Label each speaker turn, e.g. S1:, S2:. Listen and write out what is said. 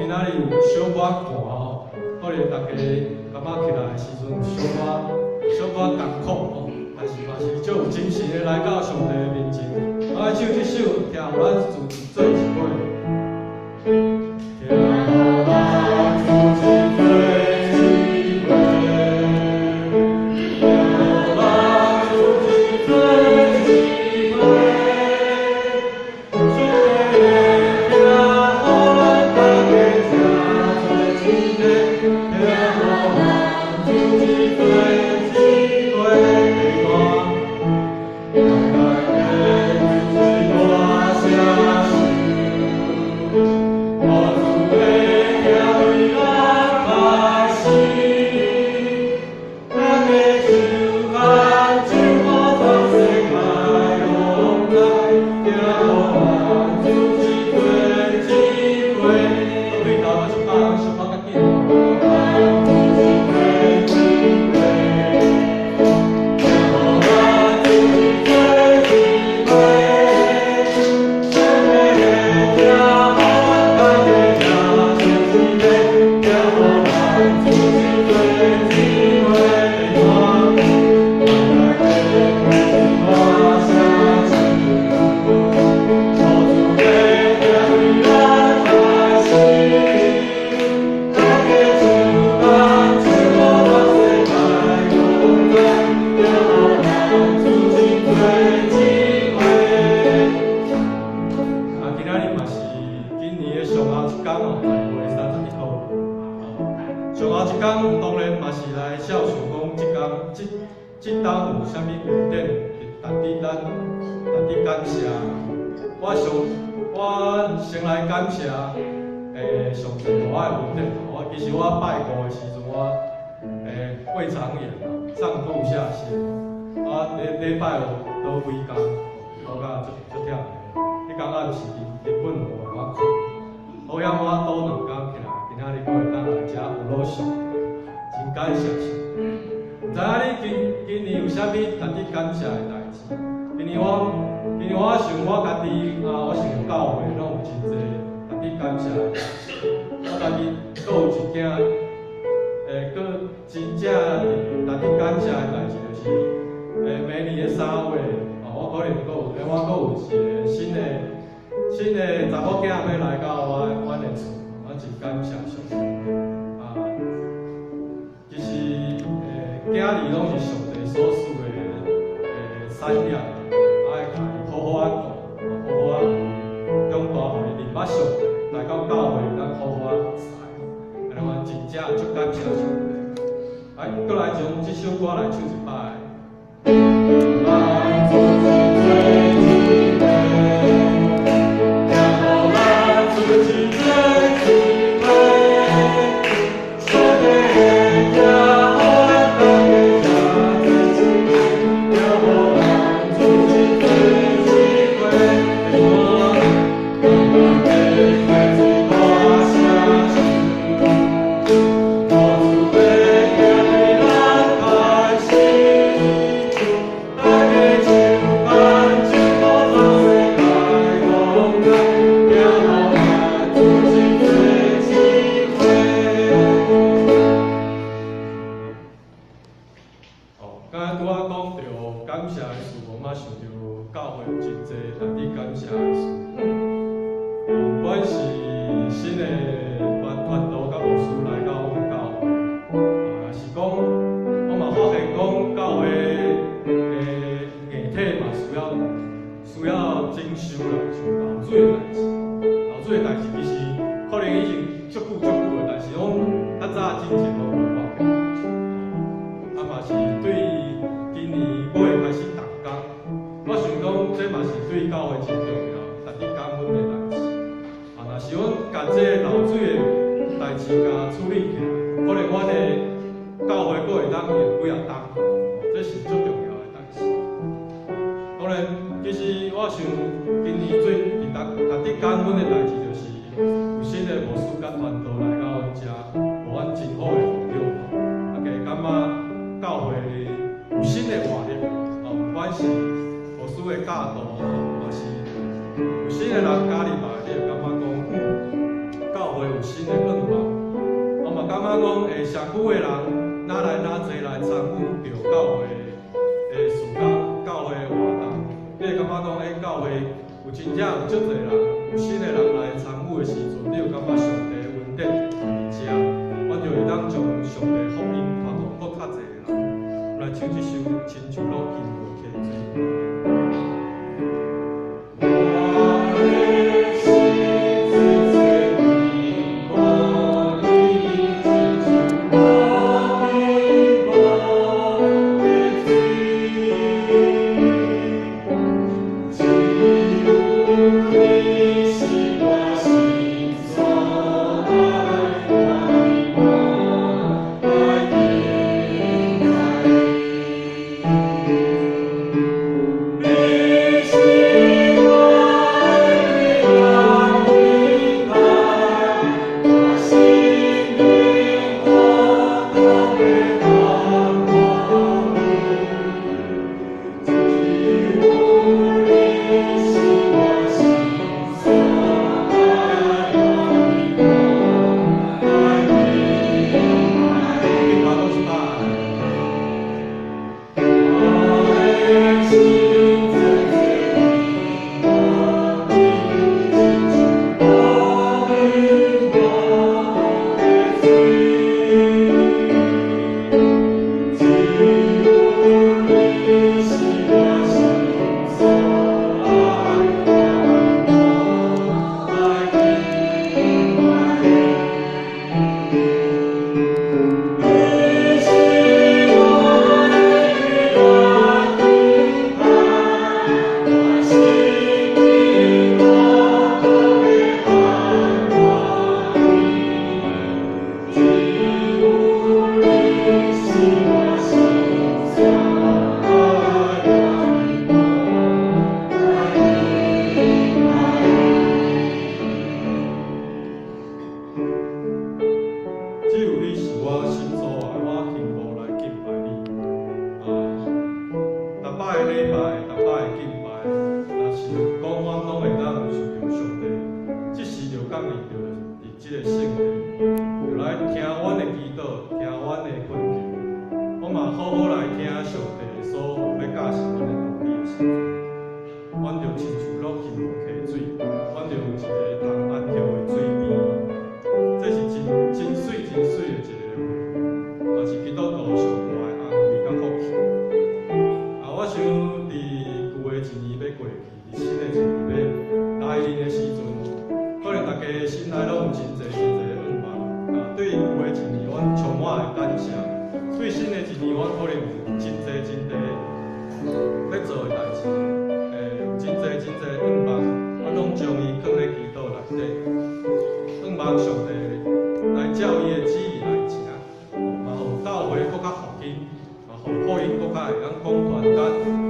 S1: 今仔日有小可看吼，可能大家感觉起来的时阵有小可艰苦吼，但是嘛是足有精神的来到上帝的面前，我唱这首听有咱自己做一回。听有咱自己做一回，听有咱自己做一回。 这当有啥物恩典，值得感谢。我先来感谢上帝给我的恩典。其实我拜过的时阵，我胃肠炎上吐下泻，我礼拜五倒胃工，肚甲足痛的。迄天暗时日本无互我困，好险我倒2工起来，今仔日阁会当来遮有路上，真感谢上帝。 唔知影你今年有啥物值得感谢的代志？今年我想我家己我想教会拢有真侪值得感谢的代志。我家己阁有一件阁真正值得感谢的代志，就是明年的3月我可能阁有一个新的查某囝要来到阮的厝，我真感谢上帝其实。 囝儿拢是上帝所赐的产业，爱家己好好顾，好好长大后日捌上帝，来到教会咱好好安尼我真正足感谢上帝。搁来从这首歌来唱一摆。咱自己做一回，让咱自己做一回，上帝的。 有新的人加入来，你会感觉讲教会有新的觉讲，社区的人哪来哪济来参与着教会的事工、教会的活动，你会感觉讲，教会有真正有足济人，有新的人来参与的时阵，你有感觉上帝的恩典伫遮，阮就会当将上帝福音传互搁较济的人，来唱这首《亲像落金无溪水》。福音搁较会当讲传达。